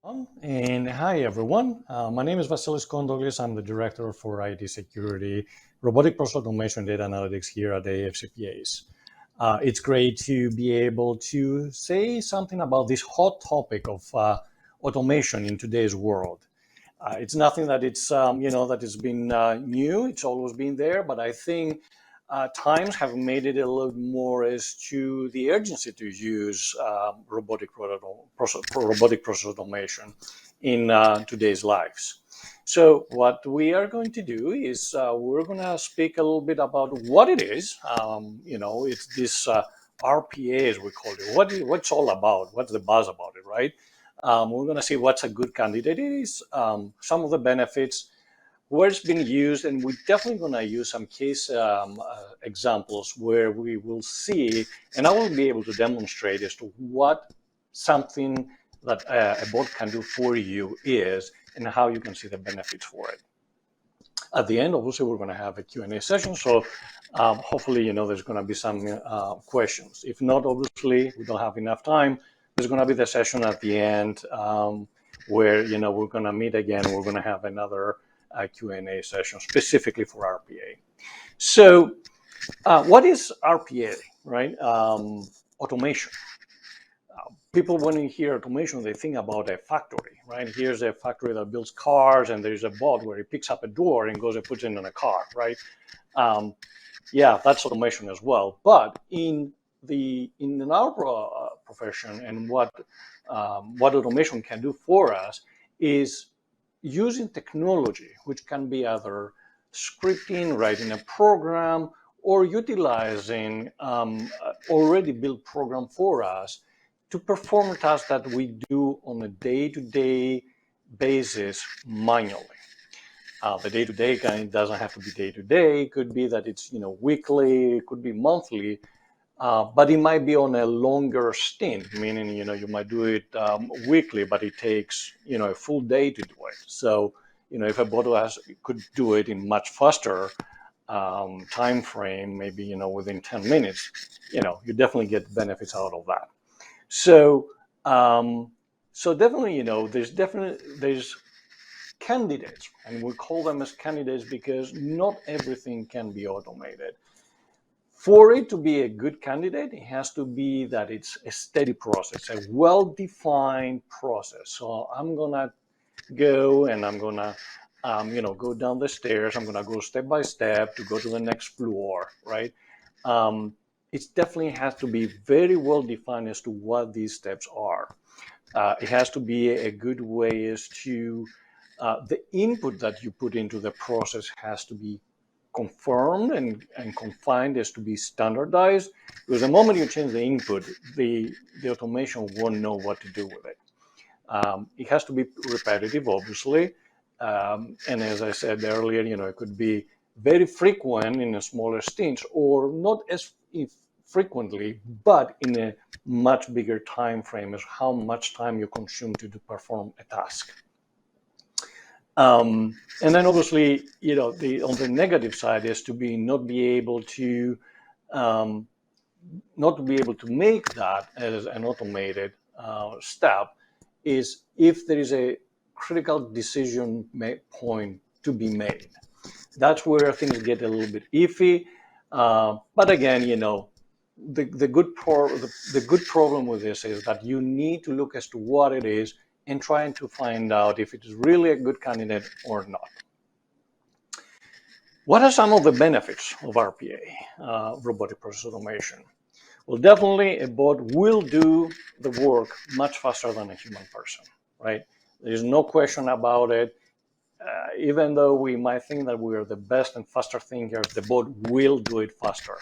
And hi, everyone. My name is Vassilis Kontoglis. I'm the Director for IT Security, Robotic Process Automation Data Analytics here at AAFCPAs. It's great to be able to say something about this hot topic of automation in today's world. It's nothing that that has been new. It's always been there, but I think times have made it a little more as to the urgency to use robotic process automation in today's lives. So what we are going to do is we're going to speak a little bit about what it is. It's this RPA, as we call it. What's all about? What's the buzz about it, right? We're going to see what's a good candidate is, some of the benefits, where it's been used, and we're definitely going to use some case examples where we will see, and I will be able to demonstrate as to what something that a bot can do for you is and how you can see the benefits for it. At the end, obviously, we're going to have a Q&A session, so hopefully, there's going to be some questions. If not, obviously, we don't have enough time. There's going to be the session at the end where, we're going to meet again. We're going to have another Q&A session specifically for RPA. So what is RPA, right? Automation. People, when you hear automation, they think about a factory, right? Here's a factory that builds cars, and there's a bot where he picks up a door and goes and puts it in a car, right? Yeah, that's automation as well. But in our profession, and what automation can do for us is using technology, which can be either scripting, writing a program, or utilizing already built program for us to perform tasks that we do on a day-to-day basis manually. The day-to-day doesn't have to be day-to-day. It could be that it's weekly, it could be monthly, but it might be on a longer stint, meaning you might do it weekly, but it takes a full day to do it. So if a bot could do it in much faster time frame, maybe within 10 minutes, you definitely get benefits out of that. So definitely there's candidates, and we call them as candidates because not everything can be automated. For it to be a good candidate, it has to be that it's a steady process, a well-defined process. So I'm gonna go and I'm gonna go down the stairs. I'm gonna go step by step to go to the next floor, right? It definitely has to be very well defined as to what these steps are. It has to be a good way as to the input that you put into the process has to be confirmed and confined as to be standardized, because the moment you change the input, the automation won't know what to do with it. It has to be repetitive, obviously, and as I said earlier, it could be very frequent in a smaller stints, or not as frequently, but in a much bigger time frame as how much time you consume to perform a task. And then obviously, on the negative side is to not be able to make that as an automated step is if there is a critical decision point to be made. That's where things get a little bit iffy. But again, the good problem with this is that you need to look as to what it is and trying to find out if it is really a good candidate or not. What are some of the benefits of RPA, robotic process automation? Well, definitely a bot will do the work much faster than a human person, right? There's no question about it. Even though we might think that we are the best and faster thinkers, the bot will do it faster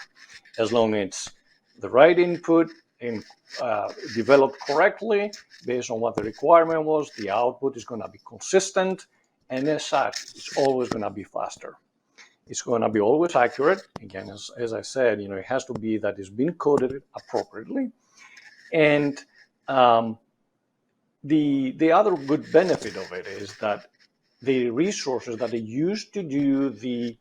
as long as it's the right input and developed correctly based on what the requirement was. The output is going to be consistent, and as such, it's always going to be faster. It's going to be always accurate. Again, as I said, it has to be that it's been coded appropriately. And the other good benefit of it is that the resources that they used to do the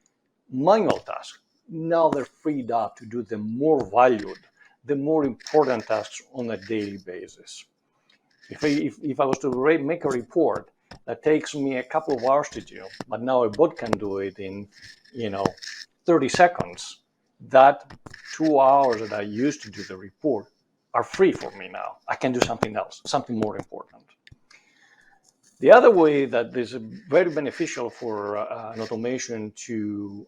manual task, now they're freed up to do the more valued, the more important tasks on a daily basis. If I was to make a report that takes me a couple of hours to do, but now a bot can do it in, 30 seconds, that 2 hours that I used to do the report are free for me now. I can do something else, something more important. The other way that is very beneficial for an automation to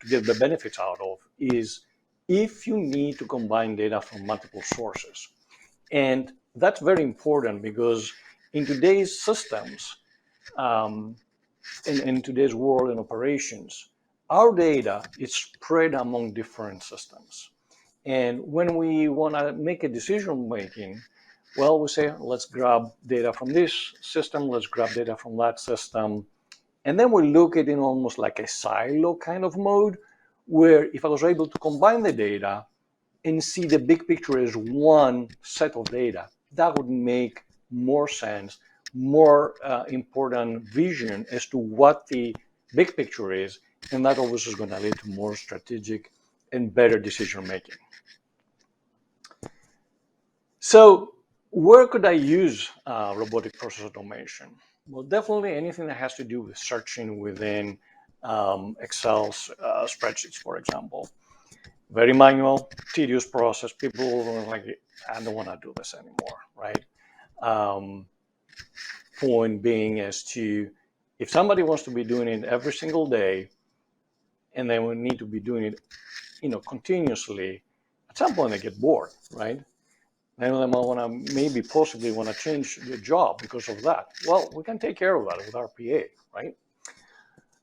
get the benefits out of is if you need to combine data from multiple sources. And that's very important because in today's systems, in today's world and operations, our data is spread among different systems. And when we want to make a decision making, well, we say, let's grab data from this system, let's grab data from that system. And then we look at it in almost like a silo kind of mode, where if I was able to combine the data and see the big picture as one set of data, that would make more sense, more important vision as to what the big picture is. And that obviously is going to lead to more strategic and better decision making. So where could I use robotic process automation? Well, definitely anything that has to do with searching within Excel spreadsheets, for example. Very manual, tedious process. People are like, I don't want to do this anymore, right? Point being as to, if somebody wants to be doing it every single day, and they will need to be doing it, continuously, at some point they get bored, right? Many of them want to maybe possibly want to change the job because of that. Well, we can take care of that with RPA, right?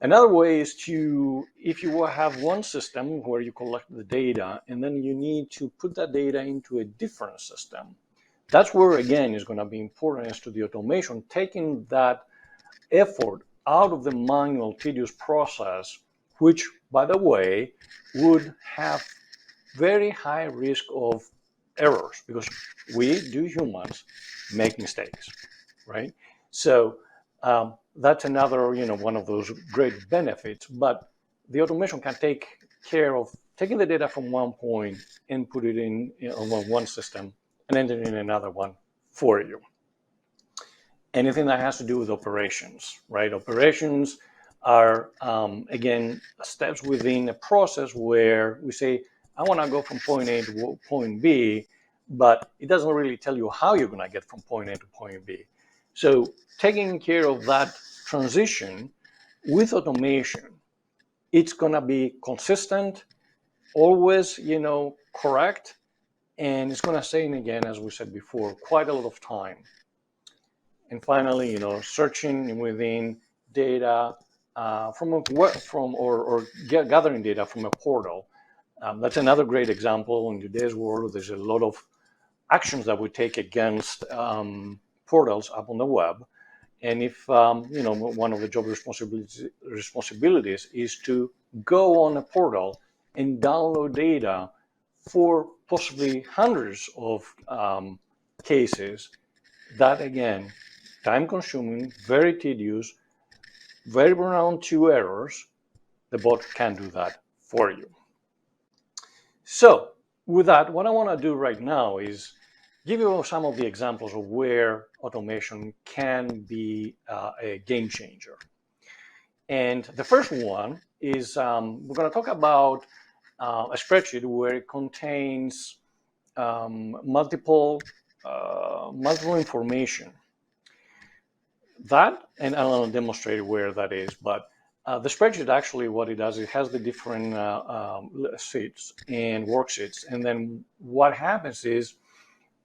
Another way is to, if you have one system where you collect the data and then you need to put that data into a different system, that's where, again, is going to be important as to the automation, taking that effort out of the manual, tedious process, which, by the way, would have very high risk of errors because we do humans make mistakes, right? So that's another, one of those great benefits. But the automation can take care of taking the data from one point and put it in, one system and enter in another one for you. Anything that has to do with operations, right? Operations are, again, steps within a process where we say, I want to go from point A to point B, but it doesn't really tell you how you're going to get from point A to point B. So taking care of that transition with automation, it's going to be consistent, always, correct, and it's going to save, again, as we said before, quite a lot of time. And finally, searching within data gathering data from a portal. That's another great example. In today's world, there's a lot of actions that we take against portals up on the web. And if one of the job responsibilities is to go on a portal and download data for possibly hundreds of cases, that, again, time-consuming, very tedious, very prone to errors, the bot can do that for you. So with that, what I want to do right now is give you some of the examples of where automation can be a game changer. And the first one is we're going to talk about a spreadsheet where it contains multiple information. That, and I'll demonstrate where that is, but the spreadsheet, actually what it does, it has the different sheets and worksheets, and then what happens is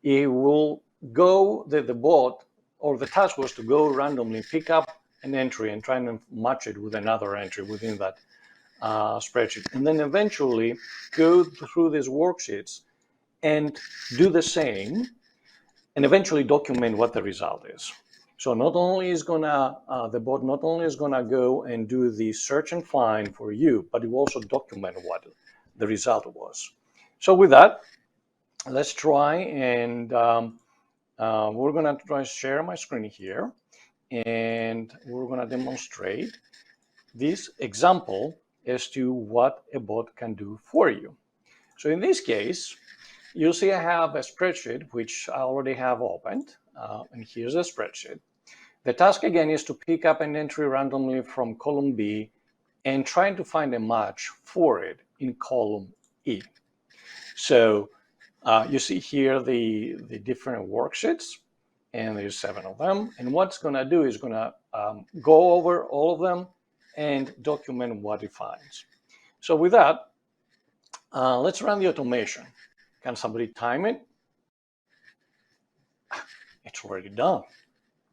it will go, the bot, or the task was to go randomly pick up an entry and try and match it with another entry within that spreadsheet, and then eventually go through these worksheets and do the same, and eventually document what the result is. So not only is the bot not only is gonna go and do the search and find for you, but it will also document what the result was. So with that, let's try, and we're gonna try to share my screen here, and we're gonna demonstrate this example as to what a bot can do for you. So in this case, you see I have a spreadsheet, which I already have opened, and here's a spreadsheet. The task again is to pick up an entry randomly from column B and trying to find a match for it in column E. So you see here the different worksheets, and there's 7 of them. And what it's going to do is going to go over all of them and document what it finds. So with that, let's run the automation. Can somebody time it? It's already done.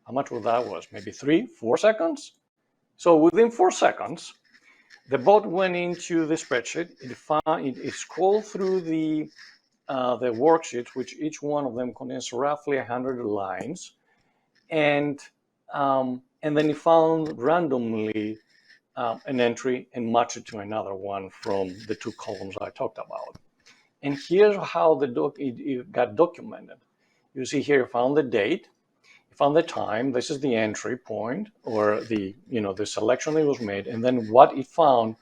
How much was that? Maybe 3-4 seconds? So within 4 seconds, the bot went into the spreadsheet. It scrolled through the worksheets, which each one of them contains roughly 100 lines, and then it found randomly an entry and matched it to another one from the 2 columns I talked about. And here's how it got documented. You see here, it found the date, it found the time. This is the entry point, or the selection that was made, and then what it found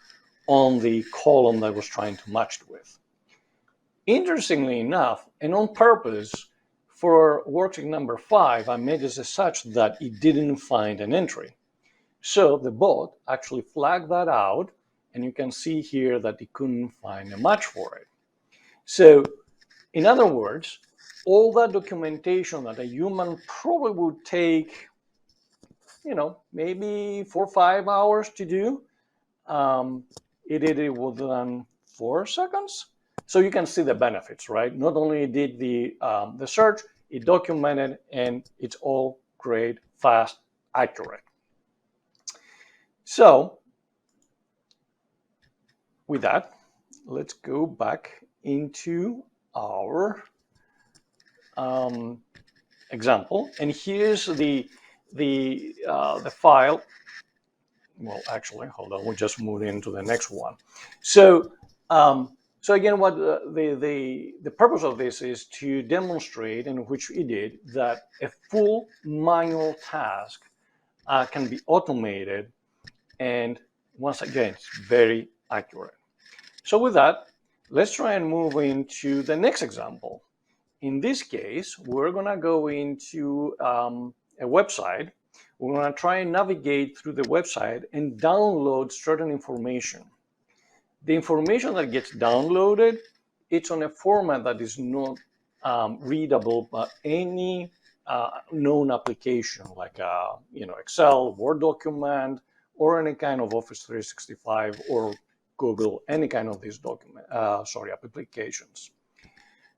on the column that was trying to match it with. Interestingly enough, and on purpose, for worksheet number 5, I made this as such that it didn't find an entry. So the bot actually flagged that out, and you can see here that it couldn't find a match for it. So, in other words, all that documentation that a human probably would take, maybe 4 or 5 hours to do, it did it within 4 seconds. So you can see the benefits, right? Not only did the search, it documented, and it's all great, fast, accurate. So with that, let's go back into our example, and here's the file. Well, actually, hold on. We'll just move into the next one. So again, what the purpose of this is to demonstrate, in which we did, that a full manual task can be automated, and once again, it's very accurate. So with that, let's try and move into the next example. In this case, we're going to go into a website. We're going to try and navigate through the website and download certain information. The information that gets downloaded, it's on a format that is not readable by any known application, like Excel, Word document, or any kind of Office 365 or Google, any kind of these applications.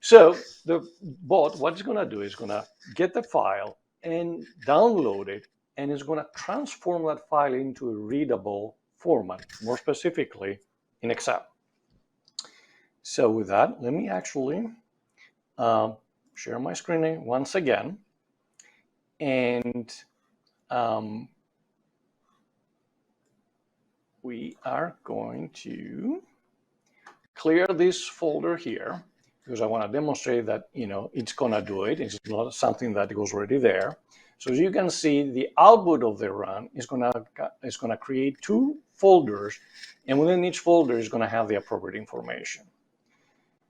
So the bot, what it's going to do is going to get the file and download it, and it's going to transform that file into a readable format, more specifically in Excel. So with that, let me actually share my screen once again, and we are going to clear this folder here, because I want to demonstrate that it's going to do it. It's not something that was already there. So as you can see, the output of the run is going to create 2 folders, and within each folder is going to have the appropriate information.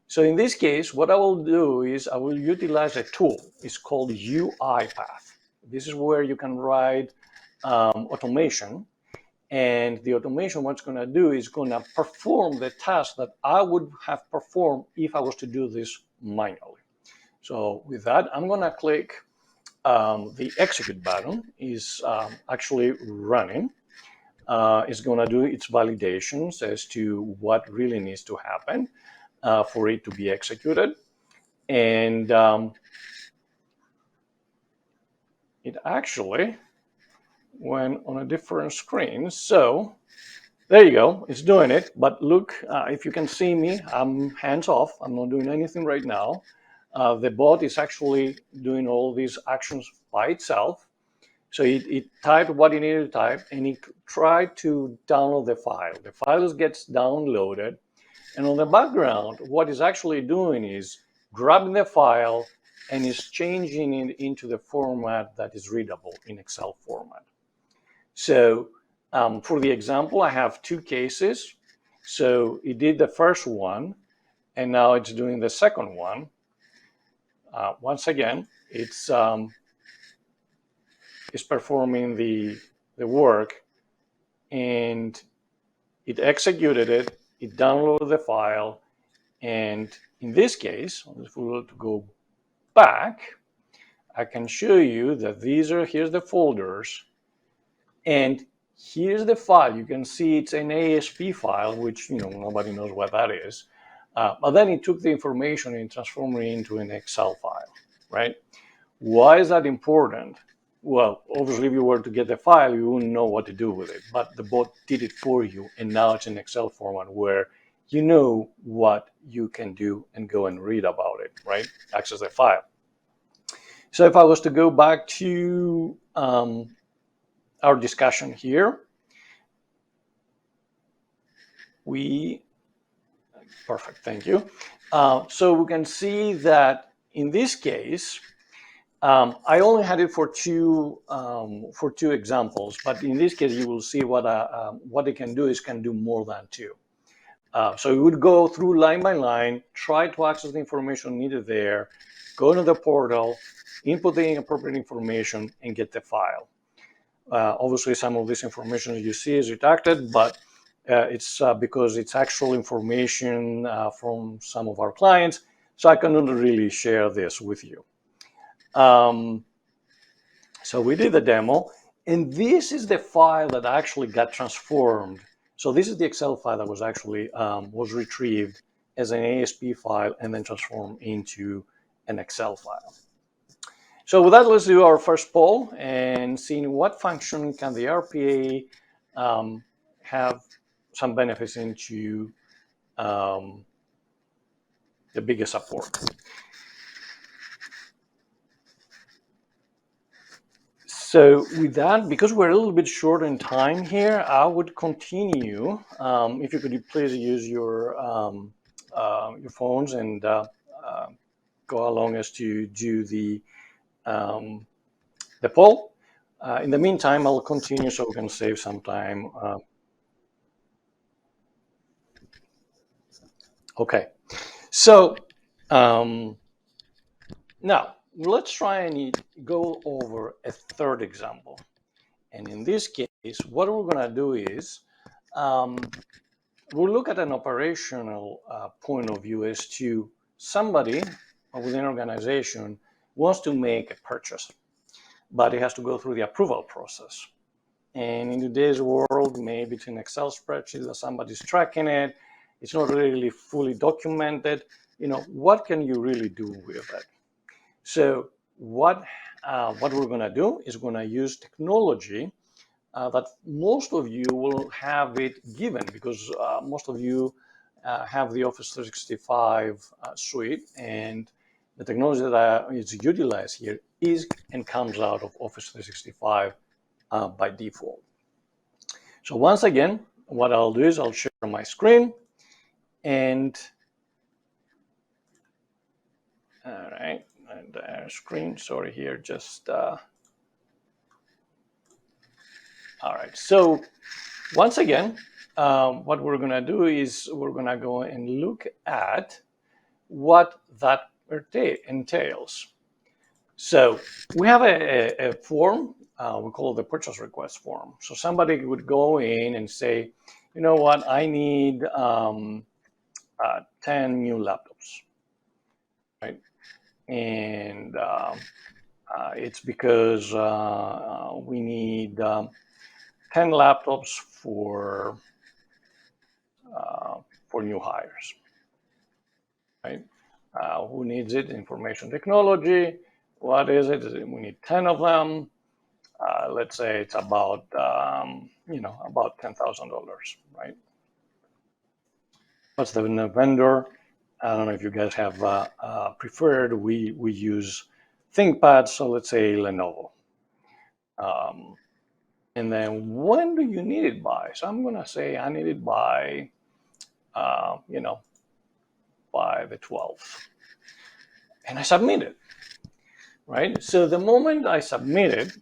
So in this case, what I will do is I will utilize a tool. It's called UiPath. This is where you can write automation. And the automation, what it's going to do is going to perform the task that I would have performed if I was to do this manually. So with that, I'm going to click the execute button. Is actually running. It's going to do its validations as to what really needs to happen for it to be executed. And it actually went on a different screen. So there you go, it's doing it. But look, if you can see me, I'm hands off. I'm not doing anything right now. The bot is actually doing all these actions by itself. So it typed what it needed to type, and it tried to download the file. The file gets downloaded, and on the background, what it's actually doing is grabbing the file and is changing it into the format that is readable in Excel format. So for the example, I have 2 cases. So it did the first one, and now it's doing the second one. once again, it's performing the work, and it executed it, it downloaded the file, and in this case, if we were to go back, I can show you that here's the folders, and here's the file. You can see it's an ASP file, which nobody knows what that is. But then it took the information and transformed it into an Excel file, right? Why is that important? Well, obviously, if you were to get the file, you wouldn't know what to do with it. But the bot did it for you, and now it's in Excel format where you know what you can do and go and read about it, right? Access the file. So if I was to go back to our discussion here, perfect, thank you. So we can see that in this case, I only had it for two examples, but in this case, you will see what it can do is can do more than two. So we would go through line by line, try to access the information needed there, go to the portal, input the appropriate information, and get the file. Obviously, some of this information you see is redacted, but it's because it's actual information from some of our clients, so I cannot really share this with you. So we did the demo, and this is the file that actually got transformed. So this is the Excel file that was actually was retrieved as an ASP file and then transformed into an Excel file. So with that, let's do our first poll and see what function can the RPA have some benefits into the biggest support. So with that, because we're a little bit short in time here, I would continue. If you could please use your phones and go along as to do the poll. In the meantime, I'll continue so we can save some time. Okay, so now let's try and go over a third example. And in this case, what we're going to do is we'll look at an operational point of view as to somebody within an organization wants to make a purchase, but it has to go through the approval process. And in today's world, maybe it's an Excel spreadsheet that somebody's tracking it. It's not really fully documented. What can you really do with it? So what we're going to do is we're going to use technology that most of you will have it given, because most of you have the Office 365 suite, and the technology that is utilized here is and comes out of Office 365 by default. So once again, what I'll do is I'll share my screen, and all right, and screen, sorry here, just all right. So once again, what we're going to do is we're going to go and look at what that entails. So we have a form, we call it the purchase request form. So somebody would go in and say, you know what, I need 10 new laptops, right? And it's because we need 10 laptops for new hires, right? Who needs it? Information technology. What is it? We need 10 of them. Let's say it's about about $10,000, right? What's the vendor? I don't know if you guys have preferred. We use ThinkPad, so let's say Lenovo. And then when do you need it by? So I'm going to say I need it by, by the 12th. And I submit it, right? So the moment I submit it,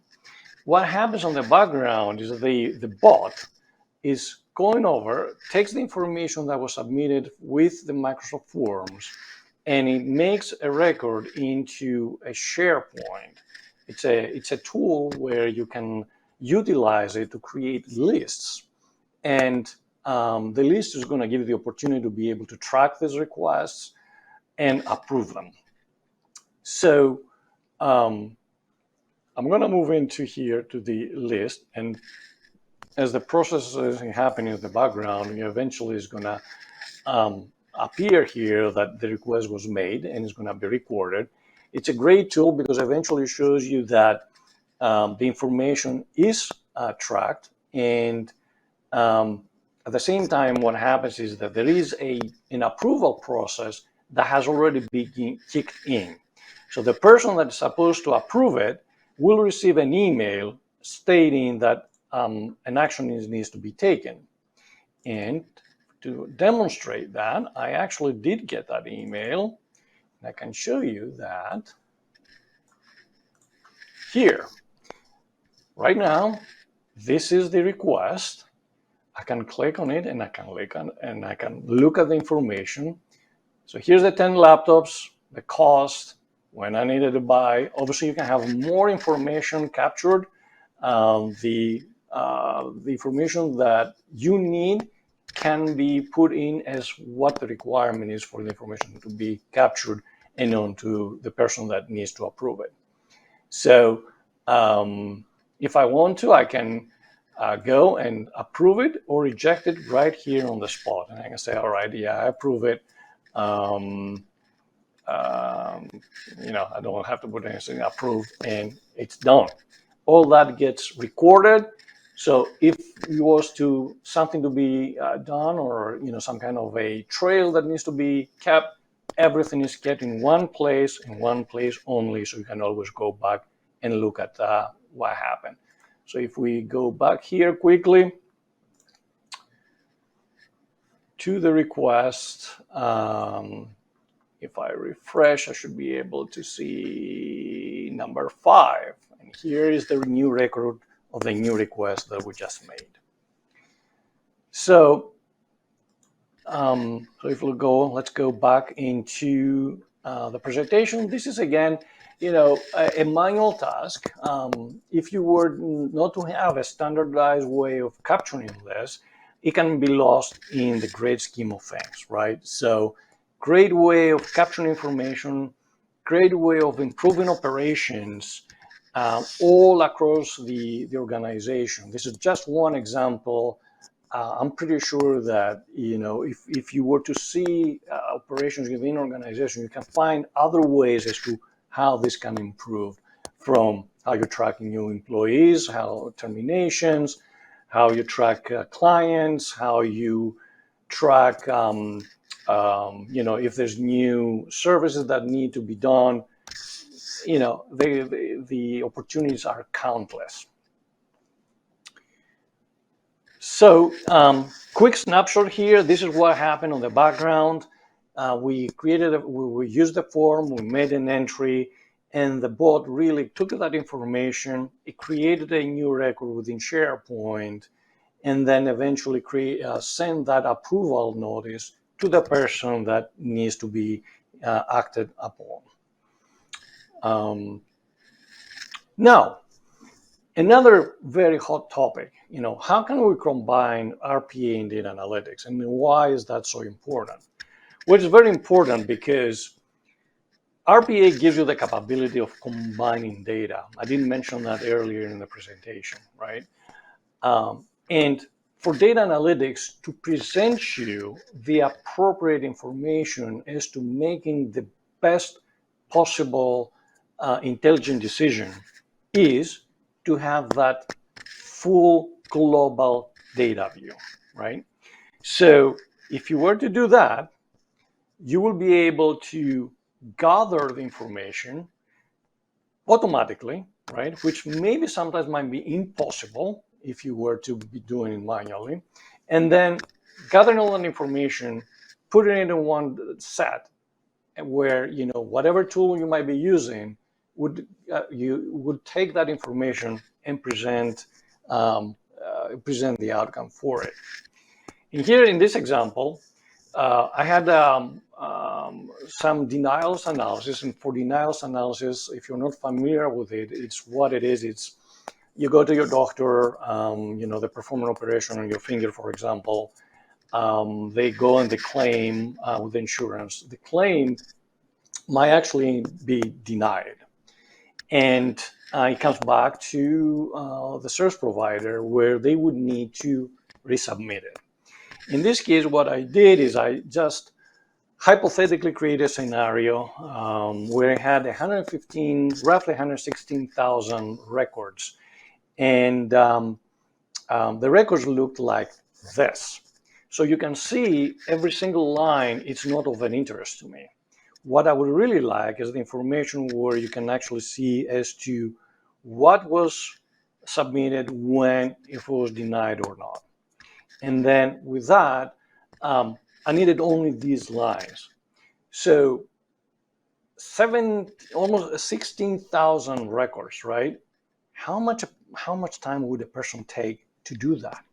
what happens on the background is the bot is going over, takes the information that was submitted with the Microsoft Forms, and it makes a record into a SharePoint. It's a tool where you can utilize it to create lists, and the list is going to give you the opportunity to be able to track these requests and approve them. So I'm going to move into here to the list, and as the process is happening in the background, eventually is going to appear here that the request was made and is going to be recorded. It's a great tool because eventually it shows you that the information is tracked, and at the same time, what happens is that there is an approval process that has already been kicked in. So the person that's supposed to approve it will receive an email stating that an action needs to be taken. And to demonstrate that, I actually did get that email. And I can show you that here. Right now, this is the request. I can click on it and I can look at the information. So here's the 10 laptops, the cost, when I needed to buy. Obviously, you can have more information captured. The information that you need can be put in as what the requirement is for the information to be captured and known to the person that needs to approve it. So if I want to, I can go and approve it or reject it right here on the spot. And I can say, all right, yeah, I approve it. I don't have to put anything, approve, and it's done. All that gets recorded. So if it was something to be done, or some kind of a trail that needs to be kept, everything is kept in one place only, so you can always go back and look at what happened. So if we go back here quickly to the request, if I refresh, I should be able to see number 5. And here is the new record of the new request that we just made. So, if we go, let's go back into the presentation. This is again, a manual task. If you were not to have a standardized way of capturing this, it can be lost in the great scheme of things, right? So, great way of capturing information, great way of improving operations all across the organization. This is just one example. I'm pretty sure that, if you were to see operations within organization, you can find other ways as to how this can improve, from how you're tracking new employees, how terminations, how you track clients, how you track, if there's new services that need to be done. The opportunities are countless. So, quick snapshot here. This is what happened on the background. We used the form, we made an entry, and the bot really took that information. It created a new record within SharePoint, and then eventually send that approval notice to the person that needs to be acted upon. Now, another very hot topic, how can we combine RPA and data analytics, and why is that so important? Well, it's very important because RPA gives you the capability of combining data. I didn't mention that earlier in the presentation, right? And for data analytics to present you the appropriate information as to making the best possible intelligent decision is to have that full global data view, right? So if you were to do that, you will be able to gather the information automatically, right? Which maybe sometimes might be impossible if you were to be doing it manually. And then gathering all that information, putting it in one set where, whatever tool you might be using you would take that information and present the outcome for it. And here in this example, I had some denials analysis, and for denials analysis, if you're not familiar with it, it's what it is. It's you go to your doctor, they perform an operation on your finger, for example. They go and they claim with insurance. The claim might actually be denied, and it comes back to the service provider where they would need to resubmit it. In this case, what I did is I just hypothetically created a scenario where I had roughly 116,000 records, and the records looked like this. So you can see every single line, it's not of an interest to me. What I would really like is the information where you can actually see as to what was submitted, when it was denied or not. And then with that, I needed only these lines. So almost 16,000 records, right? How much time would a person take to do that?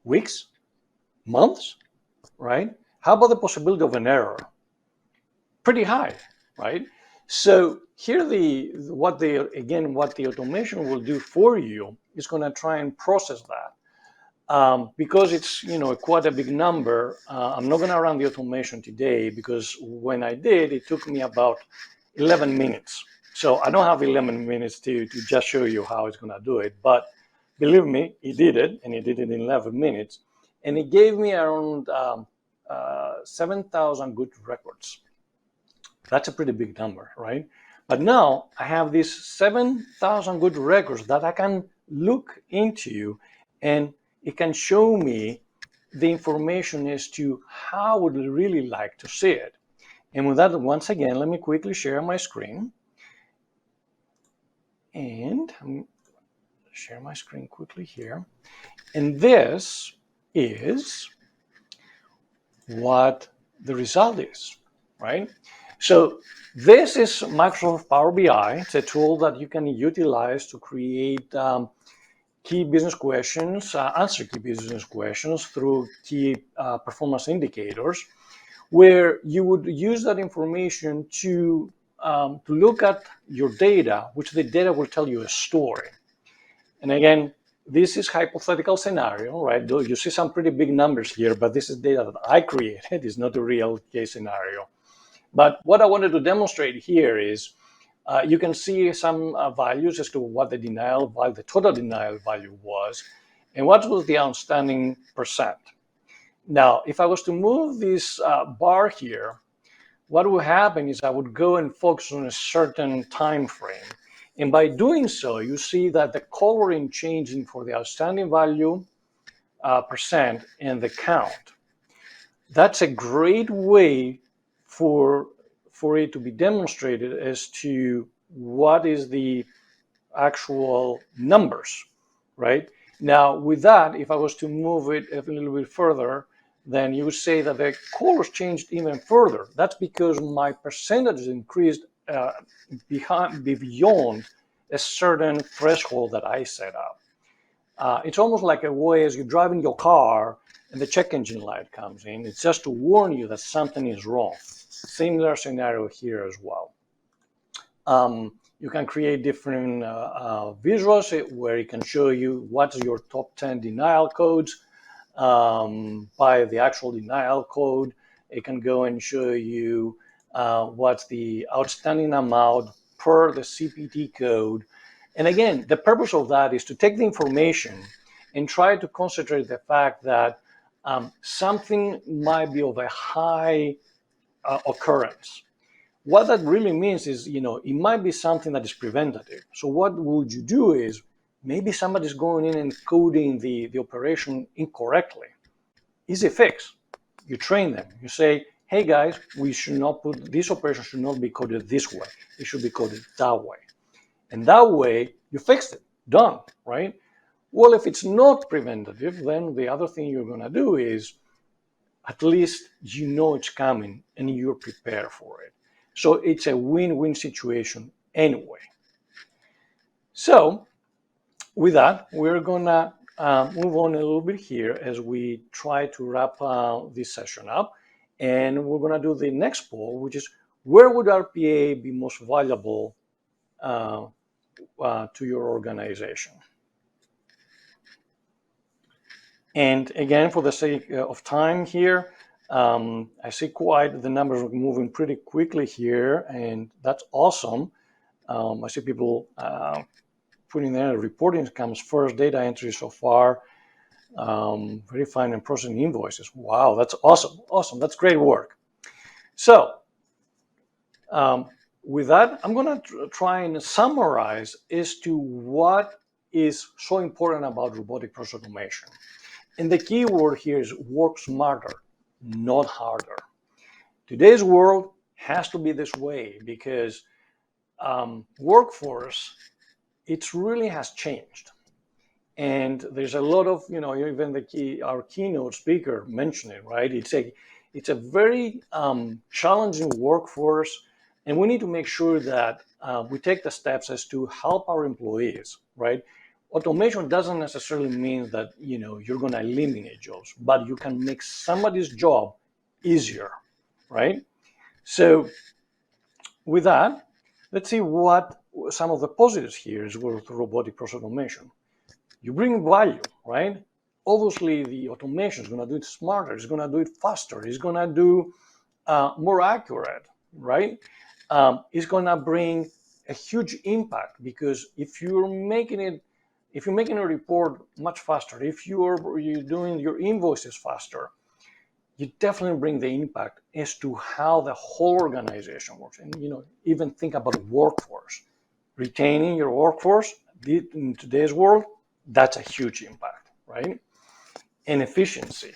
Weeks? Months? Right? How about the possibility of an error? Pretty high, right? So here what the automation will do for you is going to try and process that. Because it's quite a big number. I'm not going to run the automation today because when I did, it took me about 11 minutes. So I don't have 11 minutes to just show you how it's going to do it. But believe me, he did it, and he did it in 11 minutes. And it gave me around 7,000 good records. That's a pretty big number, right? But now I have these 7,000 good records that I can look into, and it can show me the information as to how I would really like to see it. And with that, once again, let me quickly share my screen. And I'm share my screen quickly here. And this is what the result is, right? So this is Microsoft Power BI. It's a tool that you can utilize to create key business questions, answer key business questions through key performance indicators, where you would use that information to look at your data, which the data will tell you a story. And again, this is hypothetical scenario, right? You see some pretty big numbers here, but this is data that I created. It's not a real case scenario. But what I wanted to demonstrate here is you can see some values as to what the denial value, the total denial value was, and what was the outstanding percent. Now, if I was to move this bar here, what would happen is I would go and focus on a certain time frame. And by doing so, you see that the coloring changing for the outstanding value percent and the count. That's a great way for it to be demonstrated as to what is the actual numbers, right? Now, with that, if I was to move it a little bit further, then you would say that the colors changed even further. That's because my percentage increased beyond a certain threshold that I set up. It's almost like a way as you're driving your car and the check engine light comes in. It's just to warn you that something is wrong. Similar scenario here as well. You can create different visuals where it can show you what's your top 10 denial codes by the actual denial code. It can go and show you what's the outstanding amount per the CPT code. And again, the purpose of that is to take the information and try to concentrate the fact that something might be of a high occurrence. What that really means is, it might be something that is preventative. So what would you do is maybe somebody's going in and coding the operation incorrectly. Easy fix. You train them. You say, hey guys, this operation should not be coded this way. It should be coded that way. And that way you fixed it. Done, right? Well, if it's not preventative, then the other thing you're going to do is at least it's coming and you're prepared for it. So it's a win-win situation anyway. So with that, we're going to move on a little bit here as we try to wrap this session up. And we're going to do the next poll, which is where would RPA be most valuable to your organization? And again, for the sake of time here, I see quite the numbers are moving pretty quickly here, and that's awesome. I see people putting there reporting comes first, data entry so far, verifying and processing invoices. Wow, that's awesome. Awesome. That's great work. So with that, I'm going to try and summarize as to what is so important about robotic process automation. And the key word here is work smarter, not harder. Today's world has to be this way because workforce, it really has changed. And there's a lot of, even our keynote speaker mentioned it, right? It's a very challenging workforce, and we need to make sure that we take the steps as to help our employees, right? Automation doesn't necessarily mean that you're going to eliminate jobs, but you can make somebody's job easier, right? So with that, let's see what some of the positives here is with robotic process automation. You bring value, right? Obviously, the automation is going to do it smarter. It's going to do it faster. It's going to do more accurate, right? It's going to bring a huge impact because if you're making a report much faster, if you're doing your invoices faster, you definitely bring the impact as to how the whole organization works. And even think about workforce, retaining your workforce in today's world. That's a huge impact, right? And efficiency,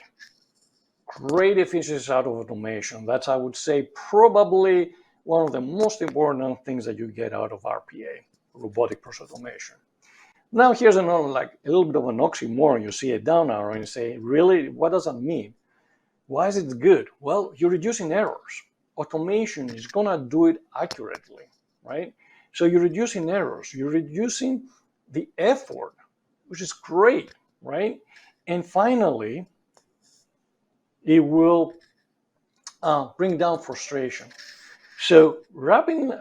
great efficiency out of automation. That's, I would say, probably one of the most important things that you get out of RPA, robotic process automation. Now, here's another, like a little bit of an oxymoron. You see a down arrow and you say, really, what does that mean? Why is it good? Well, you're reducing errors. Automation is going to do it accurately, right? So you're reducing errors. You're reducing the effort, which is great, right? And finally, it will bring down frustration. So wrapping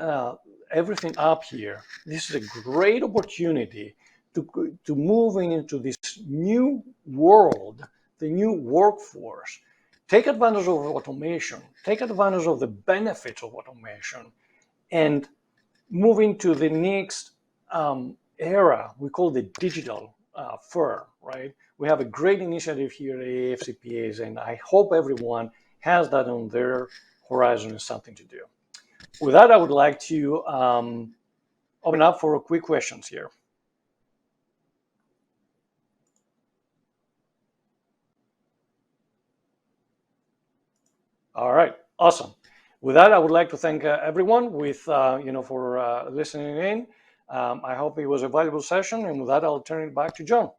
everything up here, this is a great opportunity to move into this new world, the new workforce. Take advantage of automation, take advantage of the benefits of automation, and move into the next era we call the digital firm, right? We have a great initiative here at AAFCPAs, and I hope everyone has that on their horizon as something to do. With that, I would like to open up for quick questions here. All right, awesome. With that, I would like to thank everyone for listening in. I hope it was a valuable session, and with that, I'll turn it back to John.